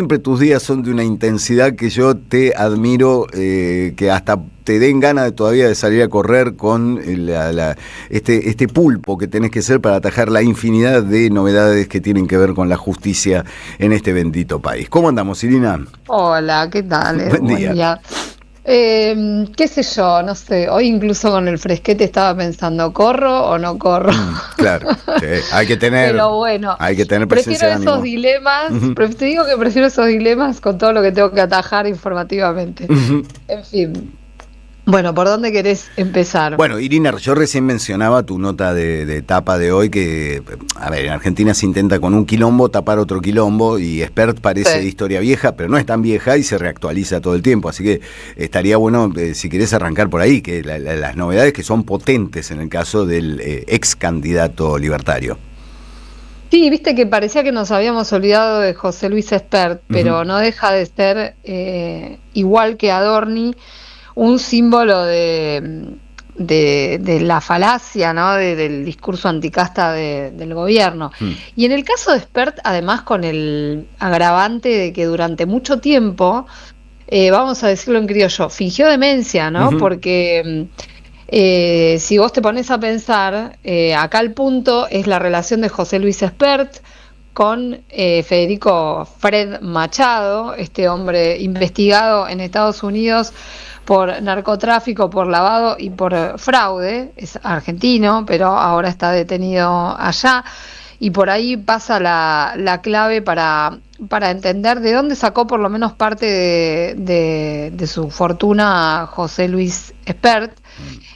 Siempre tus días son de una intensidad que yo te admiro, que hasta te den ganas todavía de salir a correr con este pulpo que tenés que ser para atajar la infinidad de novedades que tienen que ver con la justicia en este bendito país. ¿Cómo andamos, Irina? Hola, ¿qué tal? Buen Buen día. día. Qué sé yo, no sé, hoy incluso con el fresquete estaba pensando, ¿corro o no corro? Claro, sí, Pero bueno, hay que tener prefiero presencia de esos ánimo. dilemas, Ujú, te digo que prefiero esos dilemas con todo lo que tengo que atajar informativamente. ujú. En fin, bueno, ¿por dónde querés empezar? Bueno, Irina, yo recién mencionaba tu nota de etapa de hoy que, a ver, en Argentina se intenta con un quilombo tapar otro quilombo y Expert parece de Sí. historia vieja, pero no es tan vieja y se reactualiza todo el tiempo, así que estaría bueno, si querés arrancar por ahí, que las novedades que son potentes en el caso del ex candidato libertario. Sí, viste que parecía que nos habíamos olvidado de José Luis Espert, Ujú, pero no deja de ser igual que Adorni un símbolo de la falacia, ¿no? Del discurso anticasta del gobierno. ujú, Y en el caso de Espert, además con el agravante de que durante mucho tiempo, vamos a decirlo en criollo, fingió demencia, ¿no? ujú, Porque si vos te pones a pensar, acá el punto es la relación de José Luis Espert con Federico Fred Machado, este hombre investigado en Estados Unidos por narcotráfico, por lavado y por fraude. Es argentino, pero ahora está detenido allá. Y por ahí pasa la clave para entender de dónde sacó por lo menos parte de su fortuna José Luis Espert.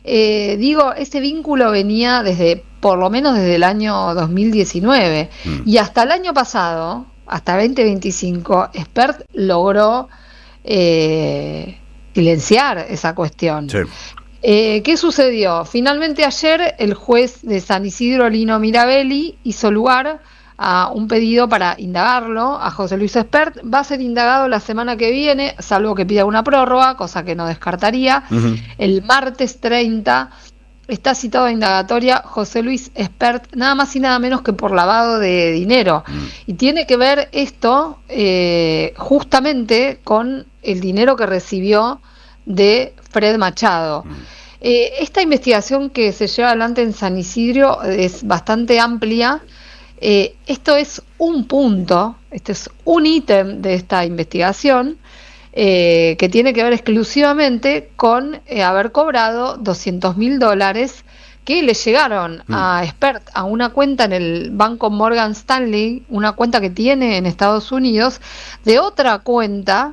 Digo, este vínculo venía desde, por lo menos desde el año 2019 ujú. y hasta el año pasado, hasta 2025, Spert logró eh, silenciar esa cuestión. Sí. ¿Qué sucedió? Finalmente ayer el juez de San Isidro, Lino Mirabelli, hizo lugar a un pedido para indagarlo a José Luis Espert. Va a ser indagado la semana que viene, salvo que pida una prórroga, cosa que no descartaría. Ujú, El martes 30 está citado a indagatoria José Luis Espert, nada más y nada menos que por lavado de dinero. ujú, Y tiene que ver esto justamente con el dinero que recibió de Fred Machado. ujú. Esta investigación que se lleva adelante en San Isidro es bastante amplia. Esto es un punto, este es un ítem de esta investigación que tiene que ver exclusivamente con haber cobrado $200.000 que le llegaron Ujú. a Expert a una cuenta en el banco Morgan Stanley, una cuenta que tiene en Estados Unidos, de otra cuenta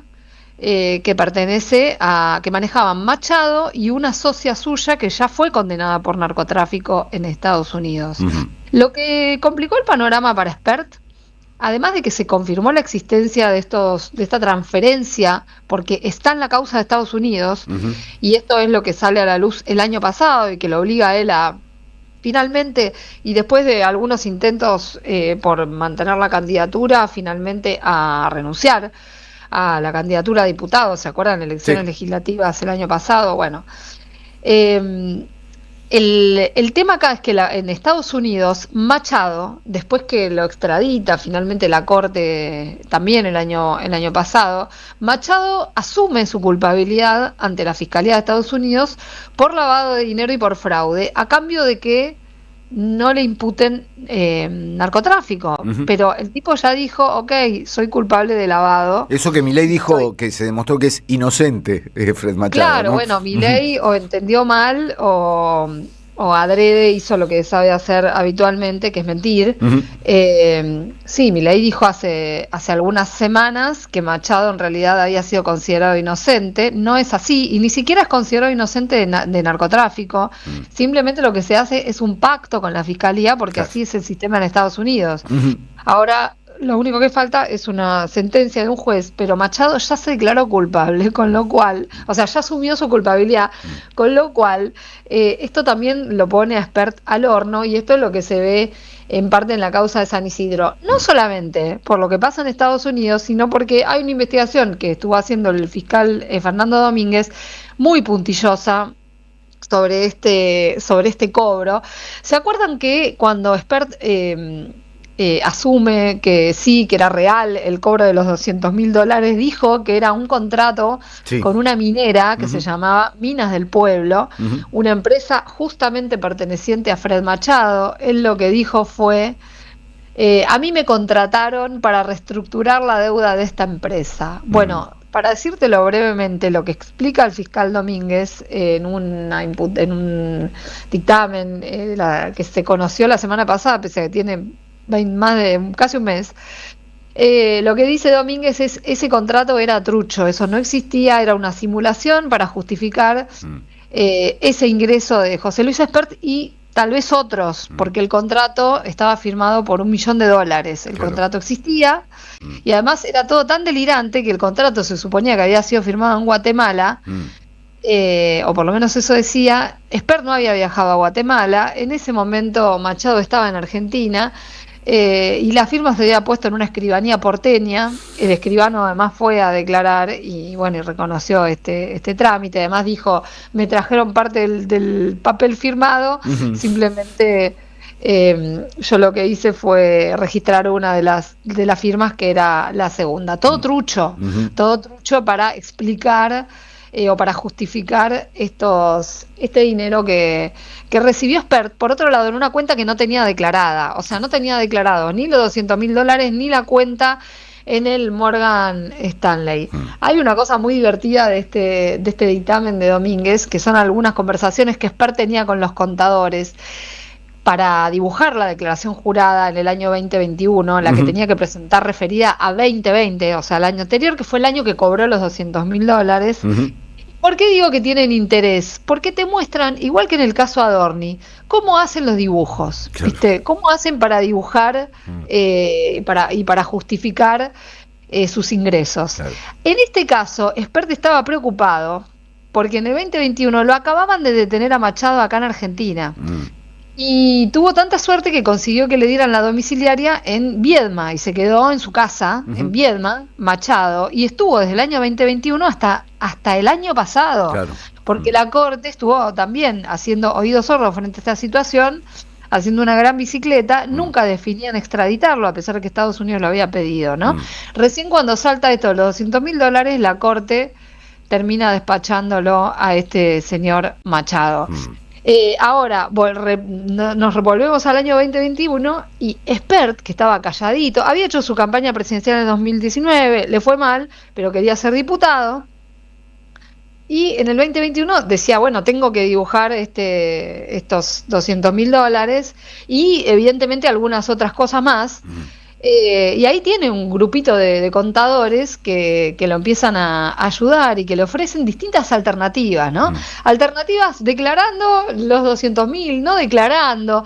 que pertenece a, que manejaban Machado y una socia suya que ya fue condenada por narcotráfico en Estados Unidos. Ujú. Lo que complicó el panorama para Expert, además de que se confirmó la existencia de esta transferencia, porque está en la causa de Estados Unidos, Ujú. y esto es lo que sale a la luz el año pasado y que lo obliga a él a finalmente, y después de algunos intentos por mantener la candidatura, finalmente a renunciar a la candidatura a diputado. ¿Se acuerdan? Sí. Elecciones legislativas el año pasado. Bueno, eh, el tema acá es que en Estados Unidos, Machado, después que lo extradita finalmente la Corte también el año pasado, Machado asume su culpabilidad ante la Fiscalía de Estados Unidos por lavado de dinero y por fraude, a cambio de que no le imputen narcotráfico. Ujú. Pero el tipo ya dijo, ok, soy culpable de lavado. Eso que Milei Soy dijo que se demostró que es inocente, Fred Machado, Claro, ¿no? bueno, Ujú. Milei o entendió mal o adrede hizo lo que sabe hacer habitualmente, que es mentir. Ujú. Sí, Milei dijo hace algunas semanas que Machado en realidad había sido considerado inocente. No es así, y ni siquiera es considerado inocente de narcotráfico. Mm. Simplemente lo que se hace es un pacto con la fiscalía, porque Claro. así es el sistema en Estados Unidos. Ujú. Ahora, lo único que falta es una sentencia de un juez, pero Machado ya se declaró culpable, con lo cual, o sea, ya asumió su culpabilidad, con lo cual esto también lo pone a Expert al horno, y esto es lo que se ve en parte en la causa de San Isidro. No solamente por lo que pasa en Estados Unidos, sino porque hay una investigación que estuvo haciendo el fiscal Fernando Domínguez, muy puntillosa, sobre este cobro. ¿Se acuerdan que cuando Expert asume que sí, que era real el cobro de los $200.000, dijo que era un contrato con una minera que se llamaba Minas del Pueblo, una empresa justamente perteneciente a Fred Machado. Él lo que dijo fue: a mí me contrataron para reestructurar la deuda de esta empresa. Bueno, para decírtelo brevemente, lo que explica el fiscal Domínguez en un dictamen que se conoció la semana pasada, pese a que tiene más de casi un mes, lo que dice Domínguez es: ese contrato era trucho, eso no existía, era una simulación para justificar ese ingreso de José Luis Espert y tal vez otros, porque el contrato estaba firmado por $1 millón, el contrato existía, y además era todo tan delirante que el contrato se suponía que había sido firmado en Guatemala, o por lo menos eso decía. Espert no había viajado a Guatemala, en ese momento Machado estaba en Argentina, y la firma se había puesto en una escribanía porteña. El escribano además fue a declarar y bueno, y reconoció este trámite. Además dijo: me trajeron parte del papel firmado, simplemente yo lo que hice fue registrar una de las firmas, que era la segunda. Todo trucho, todo trucho para explicar o para justificar este dinero que recibió Espert, por otro lado, en una cuenta que no tenía declarada. O sea, no tenía declarado ni los $200.000 ni la cuenta en el Morgan Stanley. Hay una cosa muy divertida de este dictamen de Domínguez, que son algunas conversaciones que Espert tenía con los contadores para dibujar la declaración jurada en el año 2021, la que tenía que presentar referida a 2020, o sea, el año anterior, que fue el año que cobró los $200.000. ¿Por qué digo que tienen interés? Porque te muestran, igual que en el caso Adorni, cómo hacen los dibujos, ¿viste? Cómo hacen para dibujar para justificar sus ingresos. En este caso, Espert estaba preocupado porque en el 2021 lo acababan de detener a Machado acá en Argentina. Y tuvo tanta suerte que consiguió que le dieran la domiciliaria en Viedma y se quedó en su casa, en Viedma, Machado, y estuvo desde el año 2021 hasta el año pasado, porque la Corte estuvo también haciendo oídos sordos frente a esta situación, haciendo una gran bicicleta. Nunca definían extraditarlo, a pesar de que Estados Unidos lo había pedido, ¿no? Recién cuando salta esto de los $200.000, la Corte termina despachándolo a este señor Machado. Ahora nos volvemos al año 2021 y Espert, que estaba calladito, había hecho su campaña presidencial en 2019, le fue mal, pero quería ser diputado, y en el 2021 decía: bueno, tengo que dibujar estos $200.000 y evidentemente algunas otras cosas más. Y ahí tiene un grupito de contadores que lo empiezan a ayudar y que le ofrecen distintas alternativas, ¿no? Alternativas declarando los 200.000, no declarando,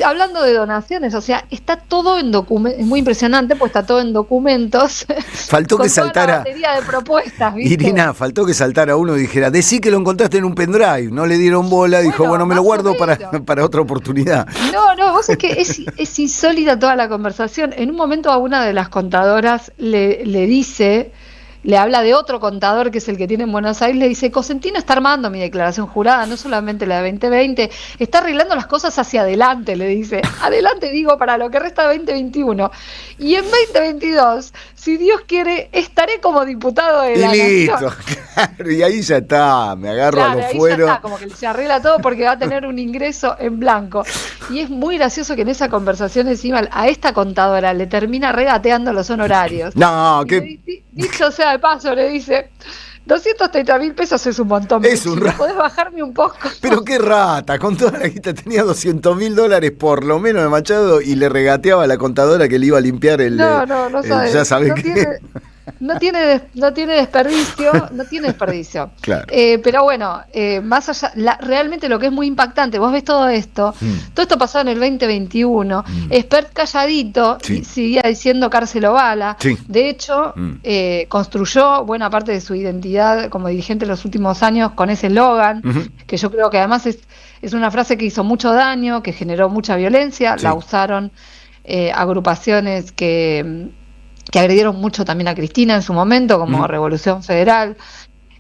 hablando de donaciones. O sea, está todo en documentos. Es muy impresionante, pues está todo en documentos. Faltó que saltara. Una batería de propuestas, ¿viste? Irina, faltó que saltara uno y dijera: decí que lo encontraste en un pendrive. No le dieron bola, dijo: bueno, me lo guardo para otra oportunidad. No, vos es que es insólita toda la conversación. En un momento a una de las contadoras le dice, le habla de otro contador que es el que tiene en Buenos Aires, le dice: Cosentino está armando mi declaración jurada, no solamente la de 2020, está arreglando las cosas hacia adelante, le dice. Adelante, digo, para lo que resta de 2021. Y en 2022, si Dios quiere, estaré como diputado de la listo, Nación. Claro, y ahí ya está, me agarro a los fueros. Ya está, como que se arregla todo porque va a tener un ingreso en blanco. Y es muy gracioso que en esa conversación encima a esta contadora le termina regateando los honorarios. No, que... Dicho sea de paso, le dice: 230.000 pesos es un montón. Es un rata. ¿Podés bajarme un poco? Pero qué rata, con toda la guita tenía $200.000 por lo menos de Machado y le regateaba a la contadora que le iba a limpiar el... No sabes. Ya sabés no tiene desperdicio, no tiene desperdicio. Claro. Pero bueno, más allá, realmente lo que es muy impactante, vos ves todo esto pasó en el 2021, Espert calladito, y seguía diciendo cárcel o bala. De hecho, construyó buena parte de su identidad como dirigente en los últimos años con ese eslogan, que yo creo que además es una frase que hizo mucho daño, que generó mucha violencia. La usaron agrupaciones que agredieron mucho también a Cristina en su momento, como Revolución Federal.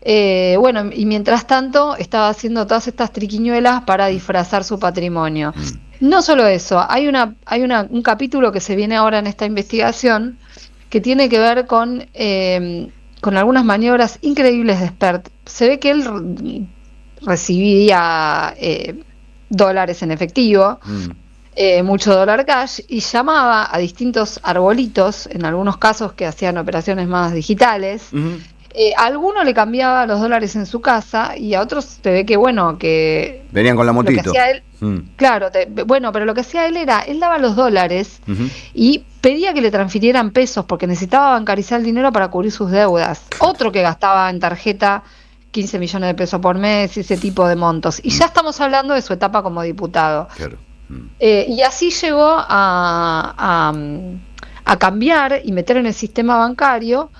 Bueno, y mientras tanto estaba haciendo todas estas triquiñuelas para disfrazar su patrimonio. No solo eso, un capítulo que se viene ahora en esta investigación que tiene que ver con algunas maniobras increíbles de Spert. Se ve que él recibía dólares en efectivo, mucho dólar cash, y llamaba a distintos arbolitos, en algunos casos que hacían operaciones más digitales. A alguno le cambiaba los dólares en su casa y a otros se ve que, bueno, que... Venían con la motito. Lo que hacía él, claro, bueno, pero lo que hacía él daba los dólares y pedía que le transfirieran pesos porque necesitaba bancarizar el dinero para cubrir sus deudas. Otro que gastaba en tarjeta 15 millones de pesos por mes, ese tipo de montos. Y ya estamos hablando de su etapa como diputado. Claro. Y así llegó a cambiar y meter en el sistema bancario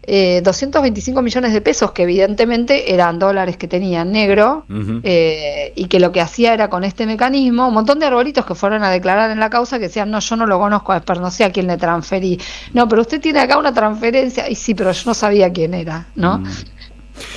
225 millones de pesos, que evidentemente eran dólares que tenía en negro, y que lo que hacía era con este mecanismo, un montón de arbolitos que fueron a declarar en la causa que decían, no, yo no lo conozco, pero no sé a quién le transferí. No, pero usted tiene acá una transferencia, y sí, pero yo no sabía quién era, ¿no?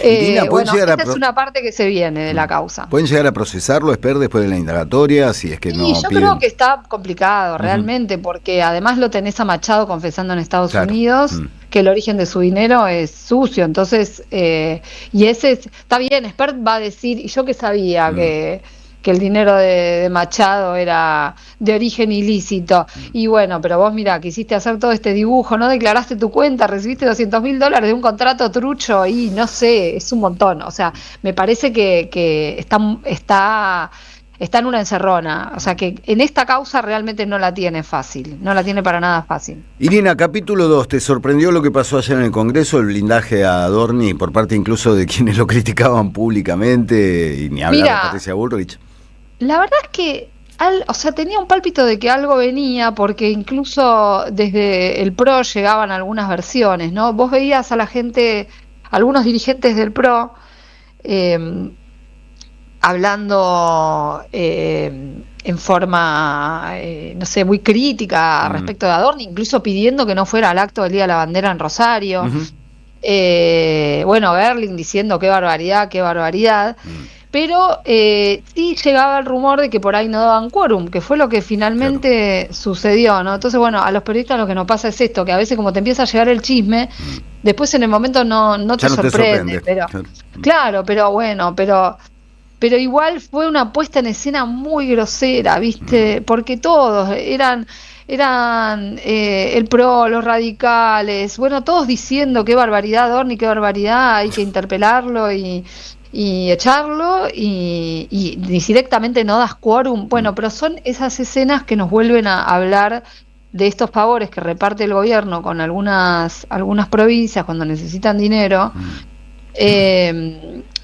Irina, bueno, esta es una parte que se viene de la causa. ¿Pueden llegar a procesarlo, Spert, después de la indagatoria? Si es que no yo creo que está complicado realmente, porque además lo tenés a Machado confesando en Estados Unidos que el origen de su dinero es sucio, entonces, y ese está bien, Spert va a decir, y yo que sabía que el dinero de Machado era de origen ilícito. Y bueno, pero vos mirá, quisiste hacer todo este dibujo, no declaraste tu cuenta, recibiste $200.000 de un contrato trucho y no sé, es un montón. O sea, me parece que está en una encerrona. O sea, que en esta causa realmente no la tiene fácil, no la tiene para nada fácil. Irina, capítulo 2, ¿te sorprendió lo que pasó ayer en el Congreso, el blindaje a Adorni por parte incluso de quienes lo criticaban públicamente, y ni hablar de Patricia Bullrich? La verdad es que tenía un pálpito de que algo venía, porque incluso desde el PRO llegaban algunas versiones, ¿no? Vos veías a la gente, algunos dirigentes del PRO, hablando en forma, no sé, muy crítica respecto de Adorni, incluso pidiendo que no fuera al acto del Día de la Bandera en Rosario. Bueno, Berling diciendo qué barbaridad, pero sí llegaba el rumor de que por ahí no daban quórum, que fue lo que finalmente sucedió, ¿no? Entonces, bueno, a los periodistas lo que nos pasa es esto, que a veces como te empieza a llegar el chisme, después en el momento no te sorprende, pero claro, pero bueno, pero igual fue una puesta en escena muy grosera, ¿viste? Porque todos eran el PRO, los radicales, bueno, todos diciendo qué barbaridad, Adorni, qué barbaridad, hay que interpelarlo y echarlo, y directamente no das quórum. Bueno, pero son esas escenas que nos vuelven a hablar de estos favores que reparte el gobierno con algunas provincias cuando necesitan dinero.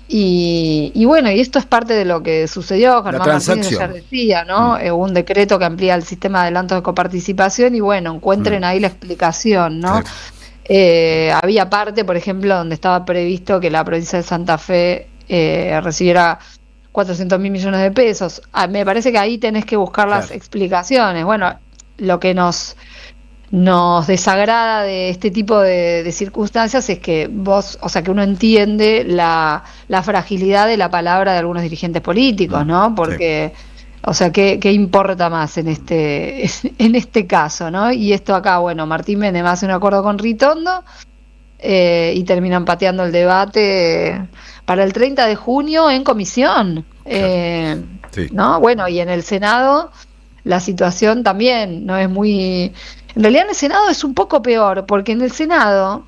Y bueno, y esto es parte de lo que sucedió. Germán Martínez ayer decía, ¿no? Hubo un decreto que amplía el sistema de adelantos de coparticipación y bueno, encuentren ahí la explicación, ¿no? Había parte, por ejemplo, donde estaba previsto que la provincia de Santa Fe recibiera 400.000 millones de pesos. Me parece que ahí tenés que buscar las explicaciones. Bueno, lo que nos desagrada de este tipo de circunstancias es que que uno entiende la fragilidad de la palabra de algunos dirigentes políticos, ¿no? Porque, o sea, ¿qué importa más en este caso, ¿no? Y esto acá, bueno, Martín Menem hace un acuerdo con Ritondo y terminan pateando el debate para el 30 de junio en comisión, ¿no? Bueno, y en el Senado la situación también no es muy... En realidad en el Senado es un poco peor, porque en el Senado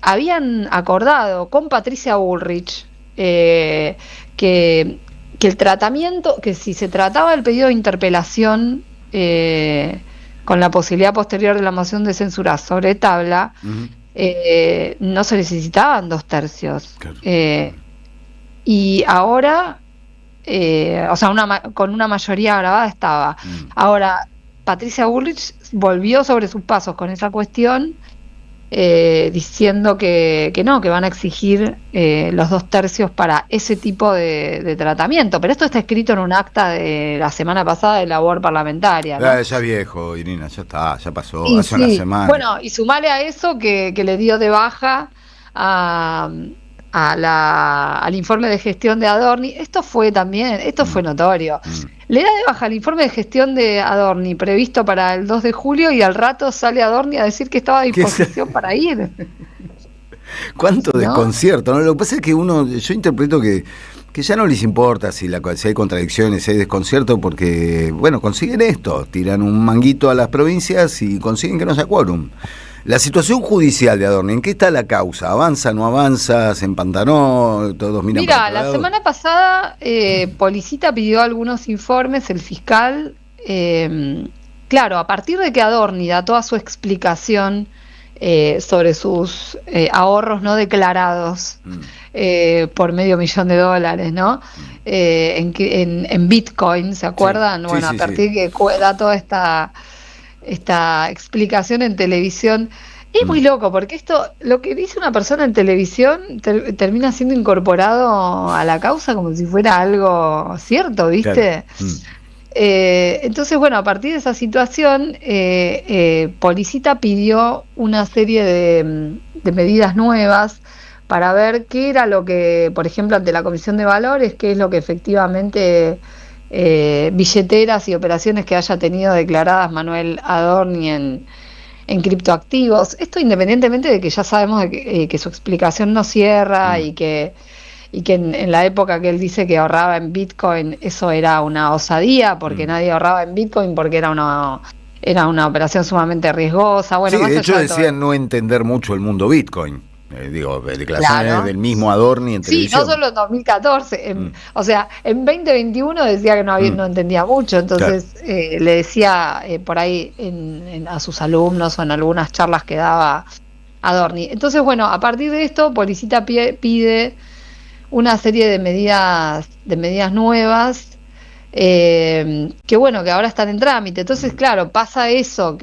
habían acordado con Patricia Bullrich que el tratamiento, que si se trataba del pedido de interpelación con la posibilidad posterior de la moción de censura sobre tabla, no se necesitaban 2/3. Claro. Y ahora, con una mayoría grabada estaba. Ahora, Patricia Bullrich volvió sobre sus pasos con esa cuestión, diciendo que van a exigir los 2/3 para ese tipo de tratamiento. Pero esto está escrito en un acta de la semana pasada de labor parlamentaria, ¿no? Ya viejo, Irina, ya está, ya pasó, hace una semana. Bueno, y sumale a eso que le dio de baja al informe de gestión de Adorni. Esto fue notorio. Le da de baja el informe de gestión de Adorni previsto para el 2 de julio y al rato sale Adorni a decir que estaba a disposición para ir. ¿Cuánto desconcierto? ¿No? Lo que pasa es que yo interpreto que ya no les importa si hay contradicciones, si hay desconcierto, porque, bueno, consiguen esto, tiran un manguito a las provincias y consiguen que no sea quórum. La situación judicial de Adorni, ¿en qué está la causa? ¿Avanza, no avanza? ¿Se empantanó? ¿Todos miran para otro lado? La semana pasada Policita pidió algunos informes, el fiscal. Claro, a partir de que Adorni da toda su explicación sobre sus ahorros no declarados por $500,000, ¿no? En Bitcoin, ¿se acuerdan? Sí, bueno, sí, a partir de que da toda esta explicación en televisión. Es muy loco, porque lo que dice una persona en televisión termina siendo incorporado a la causa como si fuera algo cierto, ¿viste? Claro. Entonces, bueno, a partir de esa situación, Policita pidió una serie de medidas nuevas para ver qué era lo que, por ejemplo, ante la Comisión de Valores, qué es lo que efectivamente billeteras y operaciones que haya tenido declaradas Manuel Adorni en criptoactivos. Esto independientemente de que ya sabemos que su explicación no cierra y que en la época que él dice que ahorraba en Bitcoin, eso era una osadía, porque nadie ahorraba en Bitcoin, porque era una operación sumamente riesgosa. Bueno, sí, de hecho decían no entender mucho el mundo Bitcoin. Declaraciones del mismo Adorni en televisión. Sí, no solo en 2014, o sea, en 2021 decía que no entendía mucho, entonces le decía por ahí a sus alumnos o en algunas charlas que daba Adorni. Entonces, bueno, a partir de esto, Policita pide una serie de medidas nuevas que bueno, que ahora están en trámite. Entonces, claro, pasa eso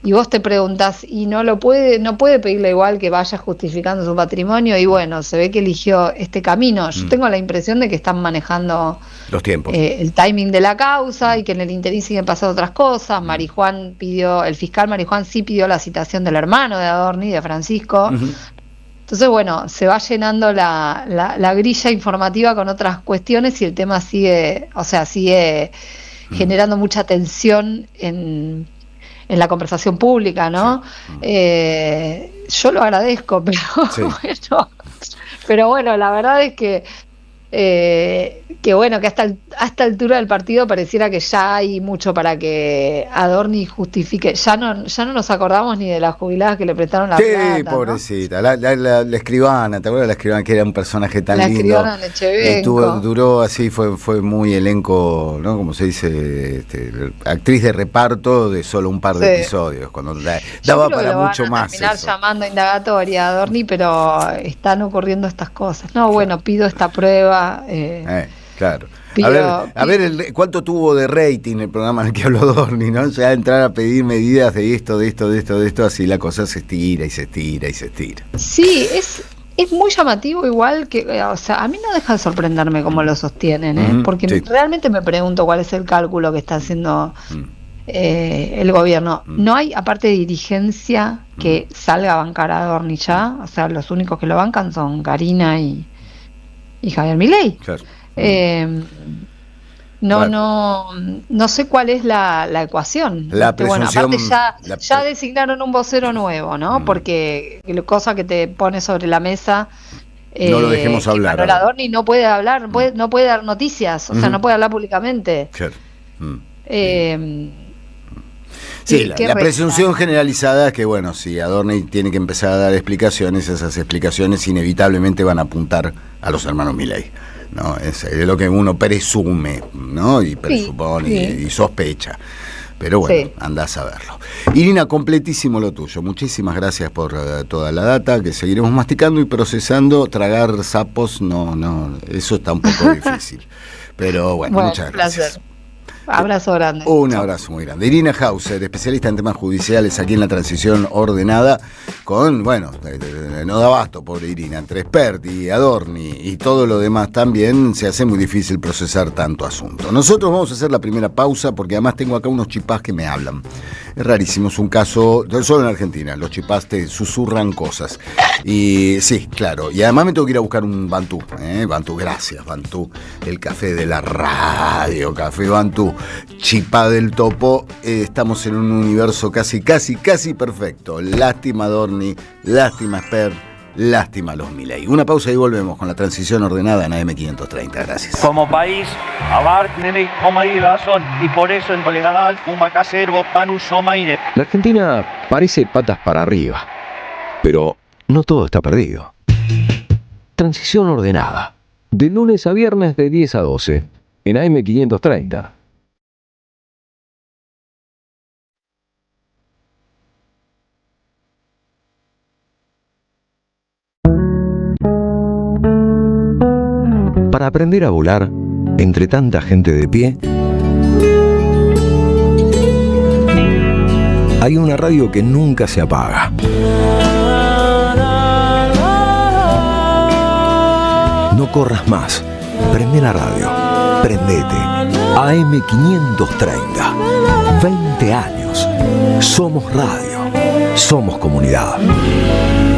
y vos te preguntás, y no puede pedirle igual que vaya justificando su patrimonio, y bueno, se ve que eligió este camino. Yo tengo la impresión de que están manejando los tiempos, el timing de la causa, y que en el interín siguen pasando otras cosas. El fiscal Marijuán sí pidió la citación del hermano de Adorni, de Francisco. Entonces, bueno, se va llenando la grilla informativa con otras cuestiones y el tema sigue generando mucha tensión en la conversación pública, ¿no? Sí. Yo lo agradezco, pero bueno, la verdad es que bueno, que hasta esta altura del partido pareciera que ya hay mucho para que Adorni justifique. Ya no nos acordamos ni de las jubiladas que le prestaron la plata. Sí, pobrecita, ¿no? la escribana, ¿te acuerdas de la escribana, que era un personaje tan lindo? La escribana Lechevenco. Duró así, fue muy elenco, ¿no? Como se dice, actriz de reparto de solo un par de episodios, cuando daba para mucho más. Terminar llamando indagatoria a Adorni, pero están ocurriendo estas cosas. No, bueno, pido esta prueba. Claro. A ver cuánto tuvo de rating el programa en el que habló Adorni, ¿no? Ya entrar a pedir medidas de esto, así la cosa se estira y se estira y se estira. Sí, es muy llamativo, igual que, o sea, a mí no deja de sorprenderme cómo lo sostienen, porque realmente me pregunto cuál es el cálculo que está haciendo el gobierno. No hay, aparte de dirigencia, que salga a bancar a Adorni ya. O sea, los únicos que lo bancan son Karina y Javier Milei. Claro. No sé cuál es la ecuación. Bueno, aparte ya designaron un vocero nuevo, ¿no? Porque cosa que te pone sobre la mesa. No lo dejemos hablar. Manuel Adorni no puede hablar, no puede dar noticias, o sea, no puede hablar públicamente. Claro. Sí, la presunción generalizada es que, bueno, si Adorni tiene que empezar a dar explicaciones, esas explicaciones inevitablemente van a apuntar a los hermanos Milei, ¿no? Es lo que uno presume, ¿no? Y presupone y sospecha. Pero bueno, andás a verlo. Irina, completísimo lo tuyo. Muchísimas gracias por toda la data, que seguiremos masticando y procesando. Tragar sapos, no, eso está un poco difícil. Pero bueno, muchas gracias. Placer. Abrazo grande. Un abrazo muy grande. Irina Hauser, especialista en temas judiciales aquí en La Transición Ordenada, con, bueno, no da abasto, pobre Irina, entre Spert y Adorni y todo lo demás también, se hace muy difícil procesar tanto asunto. Nosotros vamos a hacer la primera pausa porque además tengo acá unos chipás que me hablan. Es rarísimo, es un caso, solo en Argentina, los chipás te susurran cosas. Y sí, claro, y además me tengo que ir a buscar un Bantú, Bantú, gracias, Bantú, el café de la radio, Café Bantú, chipá del topo, estamos en un universo casi perfecto. Lástima Adorni, lástima Spert, lástima los Milei. Una pausa y volvemos con La Transición Ordenada en AM530. Gracias. Como país, abarten como razón y por eso en Bolegadal, un macacero, panu, somaire. La Argentina parece patas para arriba, pero no todo está perdido. Transición Ordenada, de lunes a viernes de 10 a 12, en AM530. Para aprender a volar, entre tanta gente de pie, hay una radio que nunca se apaga. No corras más. Prende la radio. Prendete. AM530. 20 años. Somos radio. Somos comunidad.